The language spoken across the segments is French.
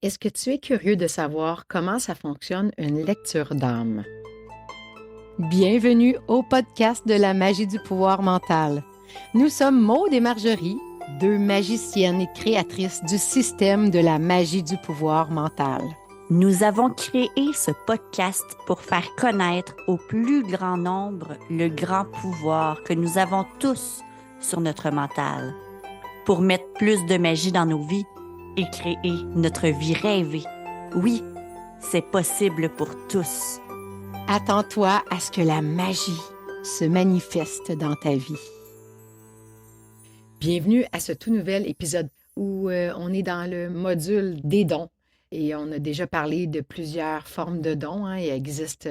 Est-ce que tu es curieux de savoir comment ça fonctionne une lecture d'âme? Bienvenue au podcast de la magie du pouvoir mental. Nous sommes Maude et Marjorie, deux magiciennes et créatrices du système de la magie du pouvoir mental. Nous avons créé ce podcast pour faire connaître au plus grand nombre le grand pouvoir que nous avons tous sur notre mental, pour mettre plus de magie dans nos vies et créer notre vie rêvée. Oui, c'est possible pour tous. Attends-toi à ce que la magie se manifeste dans ta vie. Bienvenue à ce tout nouvel épisode où on est dans le module des dons. Et on a déjà parlé de plusieurs formes de dons. Il existe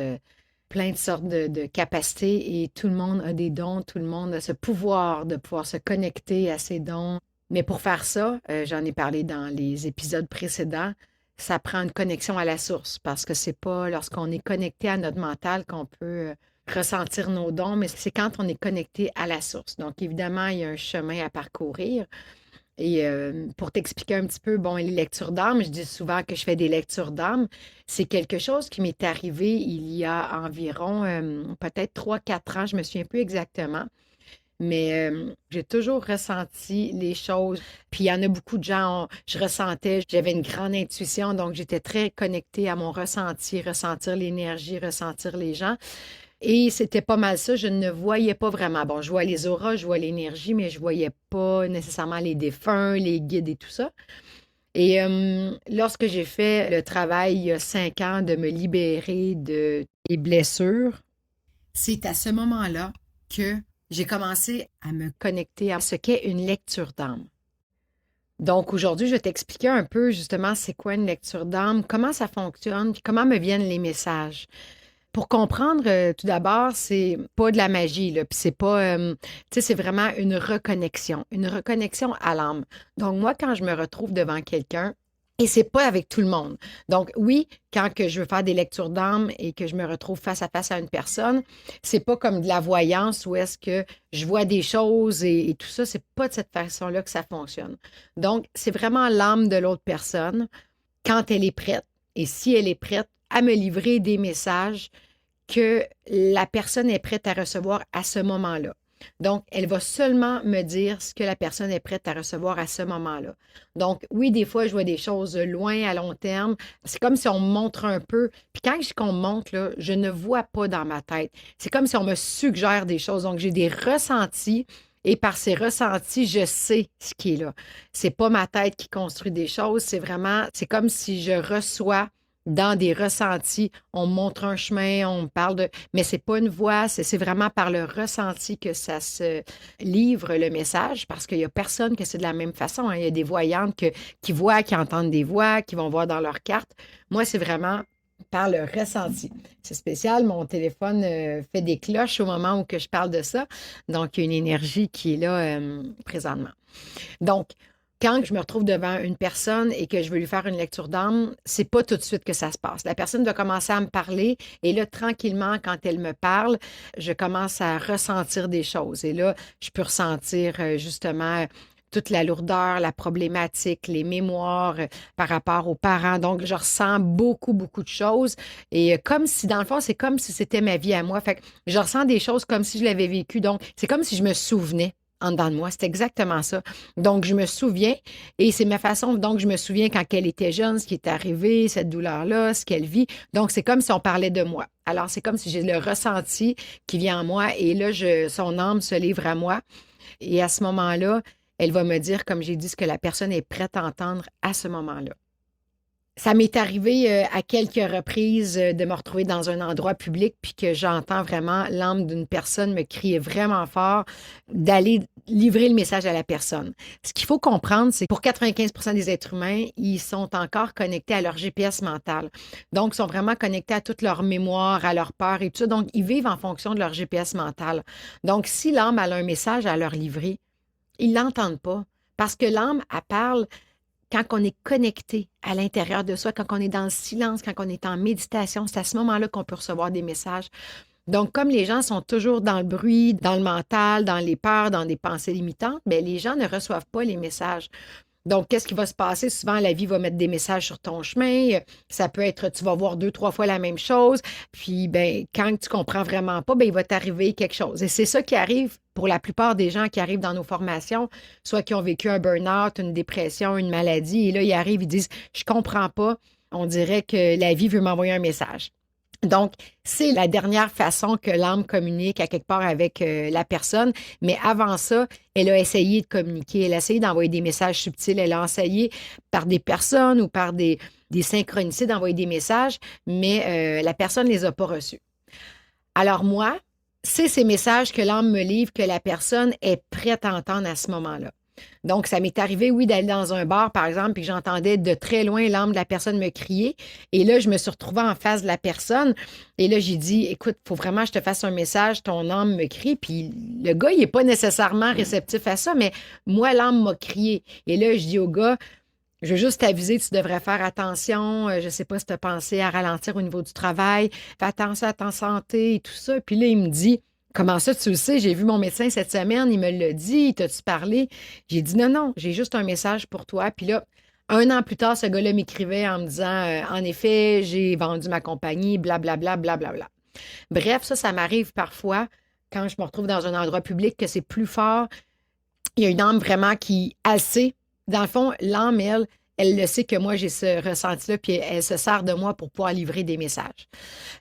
plein de sortes de capacités et tout le monde a des dons. Tout le monde a ce pouvoir de pouvoir se connecter à ces dons. Mais pour faire ça, j'en ai parlé dans les épisodes précédents, ça prend une connexion à la source parce que c'est pas lorsqu'on est connecté à notre mental qu'on peut ressentir nos dons, mais c'est quand on est connecté à la source. Donc, évidemment, il y a un chemin à parcourir. Et pour t'expliquer un petit peu, bon, les lectures d'âme, je dis souvent que je fais des lectures d'âme. C'est quelque chose qui m'est arrivé il y a environ peut-être 3 4 ans, je me souviens plus exactement. Mais j'ai toujours ressenti les choses. Puis il y en a beaucoup de gens, je ressentais, j'avais une grande intuition, donc j'étais très connectée à mon ressenti, ressentir l'énergie, ressentir les gens. Et c'était pas mal ça, je ne voyais pas vraiment. Bon, je vois les auras, je vois l'énergie, mais je voyais pas nécessairement les défunts, les guides et tout ça. Et lorsque j'ai fait le travail il y a 5 ans de me libérer des blessures, c'est à ce moment-là que j'ai commencé à me connecter à ce qu'est une lecture d'âme. Donc aujourd'hui, je vais t'expliquer un peu justement c'est quoi une lecture d'âme, comment ça fonctionne, puis comment me viennent les messages. Pour comprendre, tout d'abord, c'est pas de la magie, là, puis c'est pas, tu sais, c'est vraiment une reconnexion à l'âme. Donc moi, quand je me retrouve devant quelqu'un, et c'est pas avec tout le monde. Donc oui, quand que je veux faire des lectures d'âme et que je me retrouve face à face à une personne, c'est pas comme de la voyance où est-ce que je vois des choses et tout ça, c'est pas de cette façon-là que ça fonctionne. Donc, c'est vraiment l'âme de l'autre personne quand elle est prête. Et si elle est prête à me livrer des messages que la personne est prête à recevoir à ce moment-là. Donc, elle va seulement me dire ce que la personne est prête à recevoir à ce moment-là. Donc, oui, des fois, je vois des choses loin, à long terme. C'est comme si on me montre un peu. Puis quand je dis qu'on me montre, là, je ne vois pas dans ma tête. C'est comme si on me suggère des choses. Donc, j'ai des ressentis. Et par ces ressentis, je sais ce qui est là. C'est pas ma tête qui construit des choses. C'est vraiment, c'est comme si je reçois dans des ressentis. On me montre un chemin, on me parle de... Mais c'est pas une voix, c'est vraiment par le ressenti que ça se livre le message, parce qu'il y a personne que c'est de la même façon. Il y a des voyantes qui voient, qui entendent des voix, qui vont voir dans leur carte. Moi, c'est vraiment par le ressenti. C'est spécial, mon téléphone fait des cloches au moment où que je parle de ça. Donc, il y a une énergie qui est là présentement. Donc, quand je me retrouve devant une personne et que je veux lui faire une lecture d'âme, c'est pas tout de suite que ça se passe. La personne doit commencer à me parler et là, tranquillement, quand elle me parle, je commence à ressentir des choses. Et là, je peux ressentir justement toute la lourdeur, la problématique, les mémoires par rapport aux parents. Donc, je ressens beaucoup, beaucoup de choses. Et comme si, dans le fond, c'est comme si c'était ma vie à moi. Fait que je ressens des choses comme si je l'avais vécu. Donc, c'est comme si je me souvenais en dedans de moi. C'est exactement ça. Donc, je me souviens, et c'est ma façon, donc je me souviens quand elle était jeune, ce qui est arrivé, cette douleur-là, ce qu'elle vit. Donc, c'est comme si on parlait de moi. Alors, c'est comme si j'ai le ressenti qui vient en moi, et là, son âme se livre à moi. Et à ce moment-là, elle va me dire, comme j'ai dit, ce que la personne est prête à entendre à ce moment-là. Ça m'est arrivé à quelques reprises de me retrouver dans un endroit public puis que j'entends vraiment l'âme d'une personne me crier vraiment fort d'aller livrer le message à la personne. Ce qu'il faut comprendre, c'est que pour 95% des êtres humains, ils sont encore connectés à leur GPS mental. Donc, ils sont vraiment connectés à toute leur mémoire, à leur peur et tout ça. Donc, ils vivent en fonction de leur GPS mental. Donc, si l'âme a un message à leur livrer, ils ne l'entendent pas parce que l'âme, elle parle quand on est connecté à l'intérieur de soi, quand on est dans le silence, quand on est en méditation, c'est à ce moment-là qu'on peut recevoir des messages. Donc, comme les gens sont toujours dans le bruit, dans le mental, dans les peurs, dans des pensées limitantes, bien, les gens ne reçoivent pas les messages. Donc, qu'est-ce qui va se passer? Souvent, la vie va mettre des messages sur ton chemin. Ça peut être, tu vas voir 2, 3 fois la même chose. Puis, ben, quand tu comprends vraiment pas, ben, il va t'arriver quelque chose. Et c'est ça qui arrive pour la plupart des gens qui arrivent dans nos formations, soit qui ont vécu un burn-out, une dépression, une maladie. Et là, ils arrivent, ils disent, je comprends pas. On dirait que la vie veut m'envoyer un message. Donc, c'est la dernière façon que l'âme communique à quelque part avec la personne. Mais avant ça, elle a essayé de communiquer. Elle a essayé d'envoyer des messages subtils. Elle a essayé par des personnes ou par des synchronicités d'envoyer des messages, mais la personne ne les a pas reçus. Alors moi, c'est ces messages que l'âme me livre que la personne est prête à entendre à ce moment-là. Donc, ça m'est arrivé, oui, d'aller dans un bar, par exemple, puis que j'entendais de très loin l'âme de la personne me crier. Et là, je me suis retrouvée en face de la personne. Et là, j'ai dit, écoute, il faut vraiment que je te fasse un message, ton âme me crie. Puis le gars, il n'est pas nécessairement réceptif à ça, mais moi, l'âme m'a crié. Et là, je dis au gars, je veux juste t'aviser, tu devrais faire attention. Je ne sais pas si tu as pensé à ralentir au niveau du travail. Fais attention à ta santé et tout ça. Puis là, il me dit, comment ça, tu le sais? J'ai vu mon médecin cette semaine, il me l'a dit. T'as-tu parlé? J'ai dit, non, non, j'ai juste un message pour toi. Puis là, 1 an plus tard, ce gars-là m'écrivait en me disant, en effet, j'ai vendu ma compagnie, blablabla, blablabla. Bref, ça m'arrive parfois quand je me retrouve dans un endroit public que c'est plus fort. Il y a une âme vraiment qui, elle sait. Dans le fond, l'âme, elle le sait que moi, j'ai ce ressenti-là, puis elle se sert de moi pour pouvoir livrer des messages.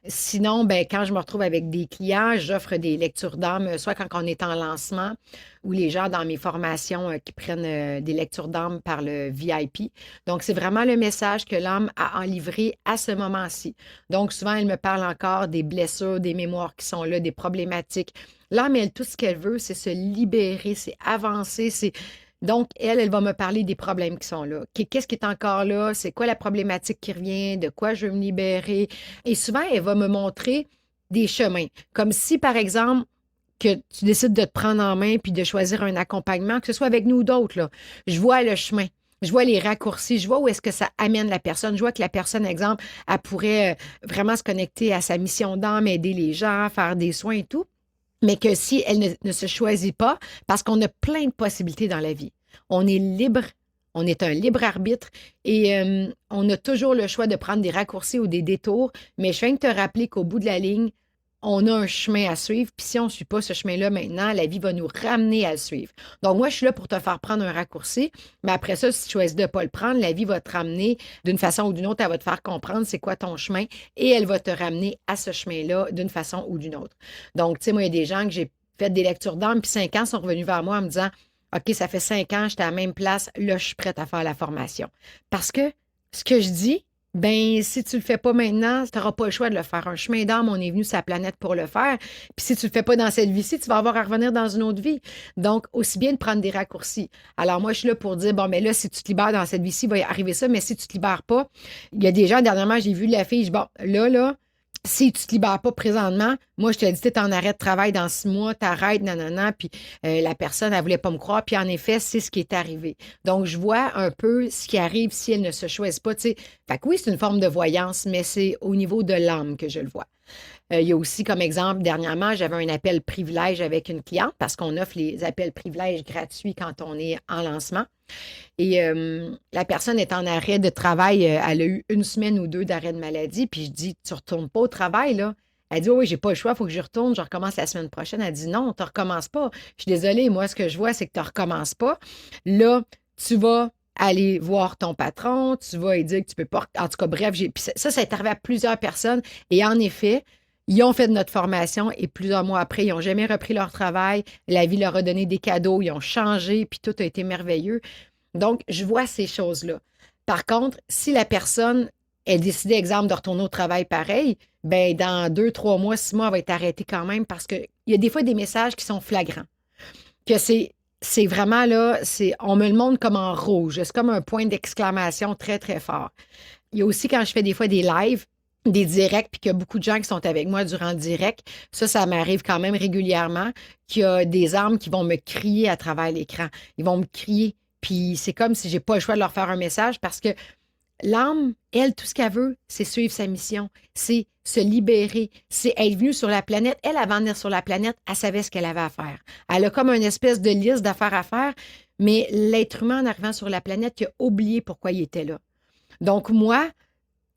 Sinon, ben, quand je me retrouve avec des clients, j'offre des lectures d'âme, soit quand on est en lancement ou les gens dans mes formations qui prennent des lectures d'âme par le VIP. Donc, c'est vraiment le message que l'âme a en livré à ce moment-ci. Donc, souvent, elle me parle encore des blessures, des mémoires qui sont là, des problématiques. L'âme, elle, tout ce qu'elle veut, c'est se libérer, c'est avancer, c'est donc, elle va me parler des problèmes qui sont là. Qu'est-ce qui est encore là? C'est quoi la problématique qui revient? De quoi je veux me libérer? Et souvent, elle va me montrer des chemins. Comme si, par exemple, que tu décides de te prendre en main puis de choisir un accompagnement, que ce soit avec nous ou d'autres, là. Je vois le chemin. Je vois les raccourcis, je vois où est-ce que ça amène la personne. Je vois que la personne, exemple, elle pourrait vraiment se connecter à sa mission d'âme, aider les gens, faire des soins et tout. Mais que si elle ne se choisit pas, parce qu'on a plein de possibilités dans la vie. On est libre, on est un libre arbitre et on a toujours le choix de prendre des raccourcis ou des détours, mais je viens de te rappeler qu'au bout de la ligne, on a un chemin à suivre, puis si on ne suit pas ce chemin-là maintenant, la vie va nous ramener à le suivre. Donc, moi, je suis là pour te faire prendre un raccourci, mais après ça, si tu choisis de ne pas le prendre, la vie va te ramener d'une façon ou d'une autre, elle va te faire comprendre c'est quoi ton chemin et elle va te ramener à ce chemin-là d'une façon ou d'une autre. Donc, tu sais, moi, il y a des gens que j'ai fait des lectures d'âme, puis 5 ans sont revenus vers moi en me disant, OK, ça fait 5 ans, j'étais à la même place, là, je suis prête à faire la formation. Parce que ce que je dis, ben, si tu le fais pas maintenant, tu n'auras pas le choix de le faire. Un chemin d'âme, on est venu sur la planète pour le faire. Puis si tu le fais pas dans cette vie-ci, tu vas avoir à revenir dans une autre vie. Donc, aussi bien de prendre des raccourcis. Alors, moi, je suis là pour dire, bon, mais là, si tu te libères dans cette vie-ci, il va y arriver ça. Mais si tu te libères pas, il y a des gens, dernièrement, j'ai vu la fille, je dis, bon, là, si tu te libères pas présentement, moi, je te dis, tu es en arrêt de travail dans 6 mois, t'arrêtes, nanana, puis la personne, elle voulait pas me croire, puis en effet, c'est ce qui est arrivé. Donc, je vois un peu ce qui arrive si elle ne se choisit pas, tu sais. Fait que oui, c'est une forme de voyance, mais c'est au niveau de l'âme que je le vois. Il y a aussi, comme exemple, dernièrement, j'avais un appel privilège avec une cliente parce qu'on offre les appels privilèges gratuits quand on est en lancement. Et la personne est en arrêt de travail. Elle a eu 1 semaine ou 2 d'arrêt de maladie. Puis je dis, tu ne retournes pas au travail, là? Elle dit, oui, j'ai pas le choix, il faut que je retourne. Je recommence la semaine prochaine. Elle dit, non, tu ne recommences pas. Je suis désolée, moi, ce que je vois, c'est que tu ne recommences pas. Là, tu vas aller voir ton patron, tu vas lui dire que tu peux pas. En tout cas, bref, puis ça est arrivé à plusieurs personnes. Et en effet, ils ont fait de notre formation et plusieurs mois après, ils n'ont jamais repris leur travail. La vie leur a donné des cadeaux, ils ont changé, puis tout a été merveilleux. Donc, je vois ces choses-là. Par contre, si la personne, elle décidait, exemple, de retourner au travail pareil, ben dans 2, 3 mois, 6 mois, elle va être arrêtée quand même parce qu'il y a des fois des messages qui sont flagrants. Que c'est vraiment là, on me le montre comme en rouge. C'est comme un point d'exclamation très, très fort. Il y a aussi quand je fais des fois des lives, des directs, puis qu'il y a beaucoup de gens qui sont avec moi durant le direct, ça m'arrive quand même régulièrement, qu'il y a des âmes qui vont me crier à travers l'écran. Ils vont me crier, puis c'est comme si j'ai pas le choix de leur faire un message parce que l'âme, elle, tout ce qu'elle veut, c'est suivre sa mission, c'est se libérer, c'est être venue sur la planète. Elle, avant de venir sur la planète, elle savait ce qu'elle avait à faire. Elle a comme une espèce de liste d'affaires à faire, mais l'être humain, en arrivant sur la planète, il a oublié pourquoi il était là. Donc, moi,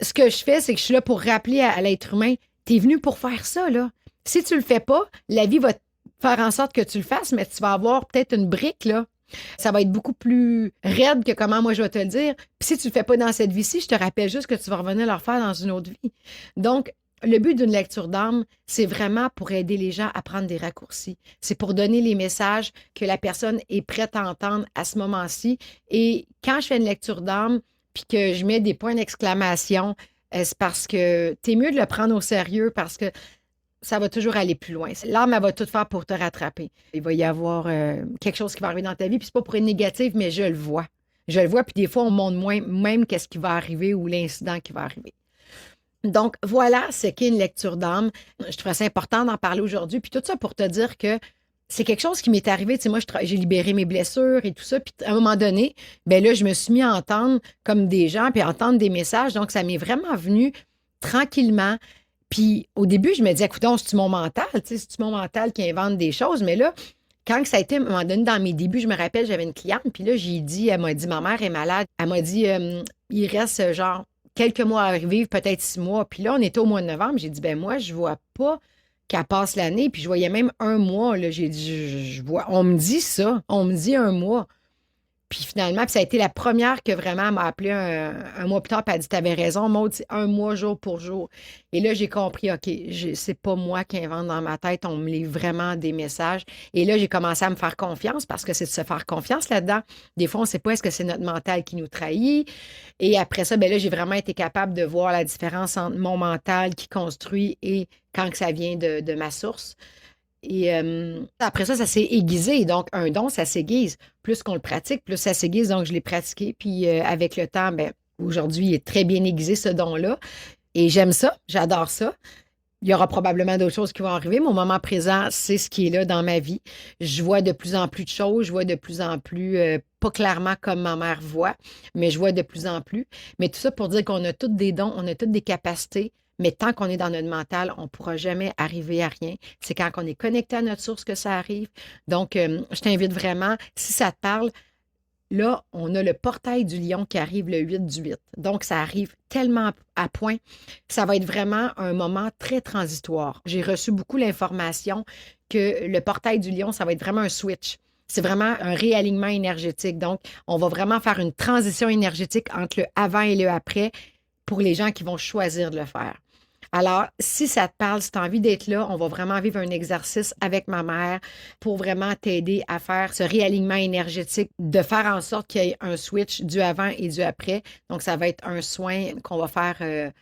ce que je fais, c'est que je suis là pour rappeler à l'être humain, t'es venu pour faire ça, là. Si tu le fais pas, la vie va faire en sorte que tu le fasses, mais tu vas avoir peut-être une brique, là. Ça va être beaucoup plus raide que comment moi je vais te le dire. Puis si tu le fais pas dans cette vie-ci, je te rappelle juste que tu vas revenir le refaire dans une autre vie. Donc, le but d'une lecture d'âme, c'est vraiment pour aider les gens à prendre des raccourcis. C'est pour donner les messages que la personne est prête à entendre à ce moment-ci. Et quand je fais une lecture d'âme, puis que je mets des points d'exclamation, c'est parce que t'es mieux de le prendre au sérieux parce que ça va toujours aller plus loin. L'âme, elle va tout faire pour te rattraper. Il va y avoir quelque chose qui va arriver dans ta vie, puis c'est pas pour être négatif, mais je le vois. Je le vois, puis des fois, on montre moins même qu'est-ce qui va arriver ou l'incident qui va arriver. Donc, voilà ce qu'est une lecture d'âme. Je trouvais ça important d'en parler aujourd'hui, puis tout ça pour te dire que c'est quelque chose qui m'est arrivé. Tu sais, moi, j'ai libéré mes blessures et tout ça, puis à un moment donné, ben là, je me suis mis à entendre comme des gens, puis à entendre des messages, donc ça m'est vraiment venu tranquillement. Puis au début, je me disais, écoute, c'est-tu mon mental? C'est-tu mon mental qui invente des choses? Mais là, quand ça a été, à un moment donné, dans mes débuts, je me rappelle, j'avais une cliente, puis là, j'ai dit, elle m'a dit, ma mère est malade. Elle m'a dit, il reste genre quelques mois à vivre, peut-être 6 mois. Puis là, on était au mois de novembre. J'ai dit, ben moi, je vois pas qu'elle passe l'année. Puis je voyais même un mois. Là, j'ai dit, je vois, on me dit ça. On me dit un mois. Puis finalement, puis ça a été la première que vraiment elle m'a appelé un mois plus tard, puis elle a dit, t'avais raison, Maud, c'est un mois jour pour jour. Et là, j'ai compris, OK, c'est pas moi qui invente dans ma tête, on me lit vraiment des messages. Et là, j'ai commencé à me faire confiance parce que c'est de se faire confiance là-dedans. Des fois, on ne sait pas est-ce que c'est notre mental qui nous trahit. Et après ça, ben là, j'ai vraiment été capable de voir la différence entre mon mental qui construit et quand que ça vient de ma source. Et après ça, ça s'est aiguisé. Donc, un don, ça s'aiguise. Plus qu'on le pratique, plus ça s'aiguise. Donc, je l'ai pratiqué. Puis, avec le temps, ben, aujourd'hui, il est très bien aiguisé, ce don-là. Et j'aime ça. J'adore ça. Il y aura probablement d'autres choses qui vont arriver, mais au moment présent, c'est ce qui est là dans ma vie. Je vois de plus en plus de choses. Je vois de plus en plus, pas clairement comme ma mère voit, mais je vois de plus en plus. Mais tout ça pour dire qu'on a tous des dons, on a toutes des capacités. Mais tant qu'on est dans notre mental, on ne pourra jamais arriver à rien. C'est quand on est connecté à notre source que ça arrive. Donc, je t'invite vraiment, si ça te parle, là, on a le portail du lion qui arrive le 8/8. Donc, ça arrive tellement à point. Ça va être vraiment un moment très transitoire. J'ai reçu beaucoup l'information que le portail du lion, ça va être vraiment un switch. C'est vraiment un réalignement énergétique. Donc, on va vraiment faire une transition énergétique entre le avant et le après pour les gens qui vont choisir de le faire. Alors, si ça te parle, si tu as envie d'être là, on va vraiment vivre un exercice avec ma mère pour vraiment t'aider à faire ce réalignement énergétique, de faire en sorte qu'il y ait un switch du avant et du après. Donc, ça va être un soin qu'on va faire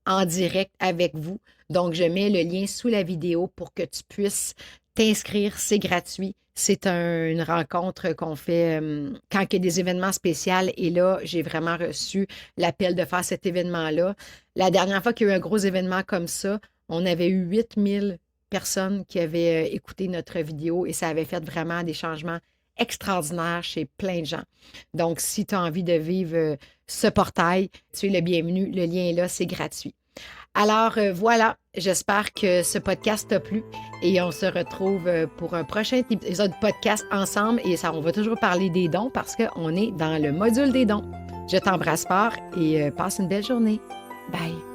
en direct avec vous. Donc, je mets le lien sous la vidéo pour que tu puisses t'inscrire. C'est gratuit. C'est une rencontre qu'on fait quand il y a des événements spéciaux. Et là, j'ai vraiment reçu l'appel de faire cet événement-là. La dernière fois qu'il y a eu un gros événement comme ça, on avait eu 8000 personnes qui avaient écouté notre vidéo et ça avait fait vraiment des changements extraordinaires chez plein de gens. Donc, si tu as envie de vivre ce portail, tu es le bienvenu. Le lien est là, c'est gratuit. Alors voilà, j'espère que ce podcast t'a plu et on se retrouve pour un prochain épisode de podcast ensemble et ça, on va toujours parler des dons parce qu'on est dans le module des dons. Je t'embrasse fort et passe une belle journée. Bye!